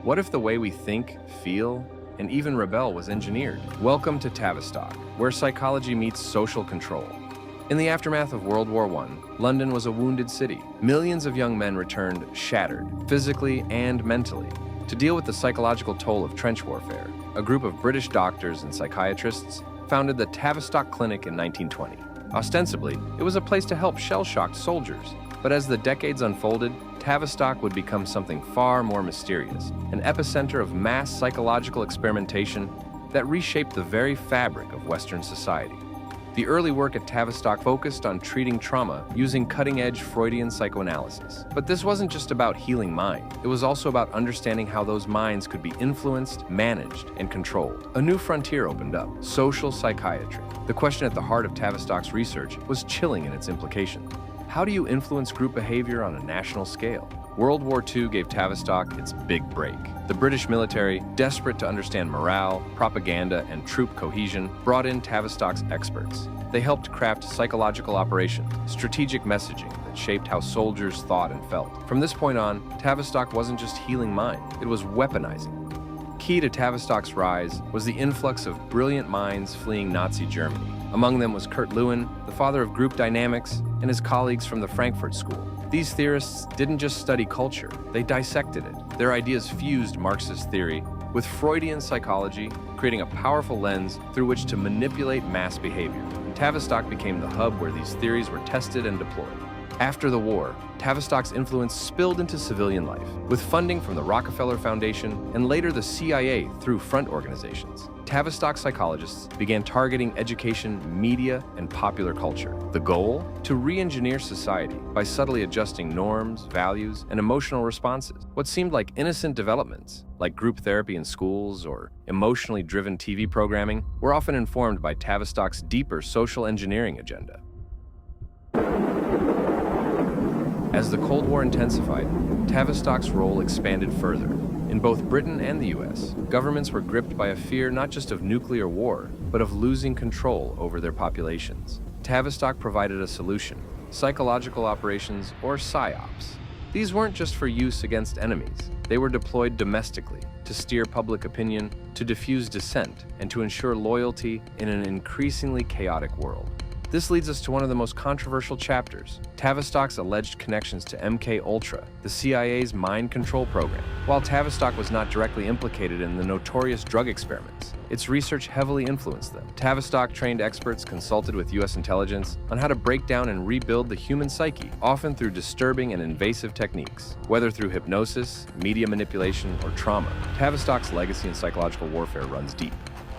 What if the way we think, feel, and even rebel was engineered? Welcome to Tavistock, where psychology meets social control. In the aftermath of World War I, London was a wounded city. Millions of young men returned shattered, physically and mentally. To deal with the psychological toll of trench warfare, a group of British doctors and psychiatrists founded the Tavistock Clinic in 1920. Ostensibly, it was a place to help shell-shocked soldiers. But as the decades unfolded, Tavistock would become something far more mysterious, an epicenter of mass psychological experimentation that reshaped the very fabric of Western society. The early work at Tavistock focused on treating trauma using cutting-edge Freudian psychoanalysis. But this wasn't just about healing mind. It was also about understanding how those minds could be influenced, managed, and controlled. A new frontier opened up: social psychiatry. The question at the heart of Tavistock's research was chilling in its implications. How do you influence group behavior on a national scale? World War II gave Tavistock its big break. The British military, desperate to understand morale, propaganda, and troop cohesion, brought in Tavistock's experts. They helped craft psychological operations, strategic messaging that shaped how soldiers thought and felt. From this point on, Tavistock wasn't just healing mind, it was weaponizing. Key to Tavistock's rise was the influx of brilliant minds fleeing Nazi Germany. Among them was Kurt Lewin, the father of group dynamics, and his colleagues from the Frankfurt School. These theorists didn't just study culture, they dissected it. Their ideas fused Marxist theory with Freudian psychology, creating a powerful lens through which to manipulate mass behavior. Tavistock became the hub where these theories were tested and deployed. After the war, Tavistock's influence spilled into civilian life, with funding from the Rockefeller Foundation and later the CIA through front organizations. Tavistock psychologists began targeting education, media, and popular culture. The goal? To re-engineer society by subtly adjusting norms, values, and emotional responses. What seemed like innocent developments, like group therapy in schools or emotionally driven TV programming, were often informed by Tavistock's deeper social engineering agenda. As the Cold War intensified, Tavistock's role expanded further. In both Britain and the US, governments were gripped by a fear not just of nuclear war, but of losing control over their populations. Tavistock provided a solution: psychological operations, or PSYOPs. These weren't just for use against enemies. They were deployed domestically to steer public opinion, to diffuse dissent, and to ensure loyalty in an increasingly chaotic world. This leads us to one of the most controversial chapters: Tavistock's alleged connections to MK-Ultra, the CIA's mind control program. While Tavistock was not directly implicated in the notorious drug experiments, its research heavily influenced them. Tavistock-trained experts consulted with US intelligence on how to break down and rebuild the human psyche, often through disturbing and invasive techniques. Whether through hypnosis, media manipulation, or trauma, Tavistock's legacy in psychological warfare runs deep.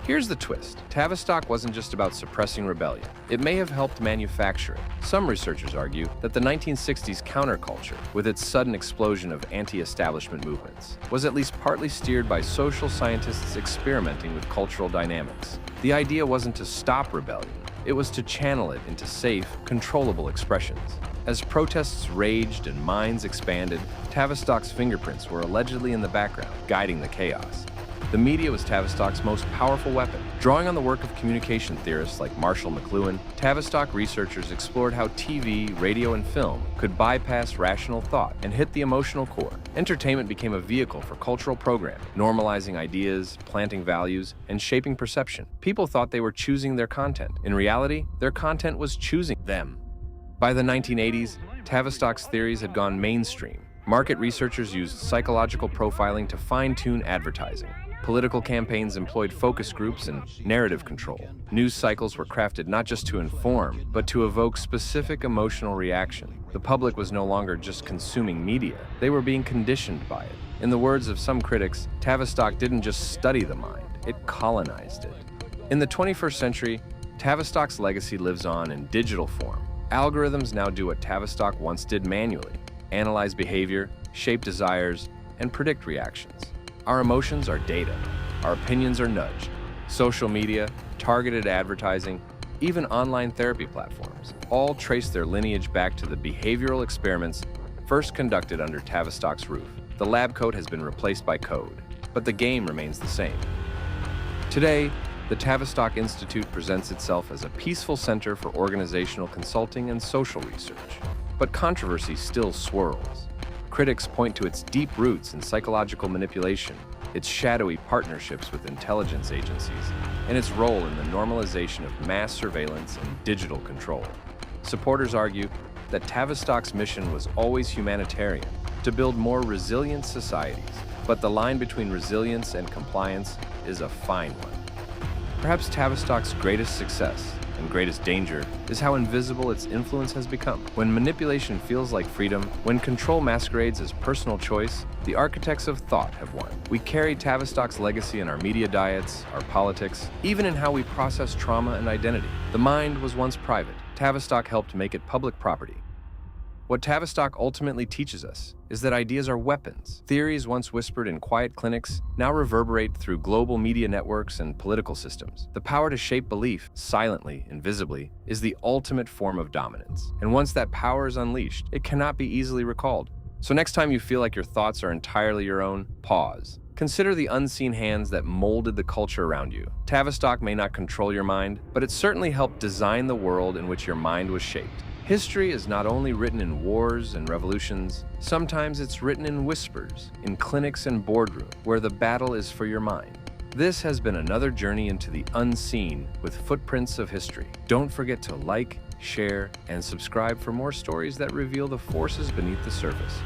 Here's the twist: Tavistock wasn't just about suppressing rebellion. It may have helped manufacture it. Some researchers argue that the 1960s counterculture, with its sudden explosion of anti-establishment movements, was at least partly steered by social scientists experimenting with cultural dynamics. The idea wasn't to stop rebellion, it was to channel it into safe, controllable expressions. As protests raged and minds expanded, Tavistock's fingerprints were allegedly in the background, guiding the chaos. The media was Tavistock's most powerful weapon. Drawing on the work of communication theorists like Marshall McLuhan, Tavistock researchers explored how TV, radio, and film could bypass rational thought and hit the emotional core. Entertainment became a vehicle for cultural programming, normalizing ideas, planting values, and shaping perception. People thought they were choosing their content. In reality, their content was choosing them. By the 1980s, Tavistock's theories had gone mainstream. Market researchers used psychological profiling to fine-tune advertising. Political campaigns employed focus groups and narrative control. News cycles were crafted not just to inform, but to evoke specific emotional reaction. The public was no longer just consuming media, they were being conditioned by it. In the words of some critics, Tavistock didn't just study the mind, it colonized it. In the 21st century, Tavistock's legacy lives on in digital form. Algorithms now do what Tavistock once did manually: analyze behavior, shape desires, and predict reactions. Our emotions are data. Our opinions are nudged. Social media, targeted advertising, even online therapy platforms all trace their lineage back to the behavioral experiments first conducted under Tavistock's roof. The lab coat has been replaced by code, but the game remains the same. Today, the Tavistock Institute presents itself as a peaceful center for organizational consulting and social research. But controversy still swirls. Critics point to its deep roots in psychological manipulation, its shadowy partnerships with intelligence agencies, and its role in the normalization of mass surveillance and digital control. Supporters argue that Tavistock's mission was always humanitarian, to build more resilient societies, but the line between resilience and compliance is a fine one. Perhaps Tavistock's greatest success and greatest danger is how invisible its influence has become. When manipulation feels like freedom, when control masquerades as personal choice, the architects of thought have won. We carry Tavistock's legacy in our media diets, our politics, even in how we process trauma and identity. The mind was once private. Tavistock helped make it public property. What Tavistock ultimately teaches us is that ideas are weapons. Theories once whispered in quiet clinics now reverberate through global media networks and political systems. The power to shape belief, silently and visibly, is the ultimate form of dominance. And once that power is unleashed, it cannot be easily recalled. So next time you feel like your thoughts are entirely your own, pause. Consider the unseen hands that molded the culture around you. Tavistock may not control your mind, but it certainly helped design the world in which your mind was shaped. History is not only written in wars and revolutions, sometimes it's written in whispers, in clinics and boardrooms, where the battle is for your mind. This has been another journey into the unseen with Footprints of History. Don't forget to like, share, and subscribe for more stories that reveal the forces beneath the surface.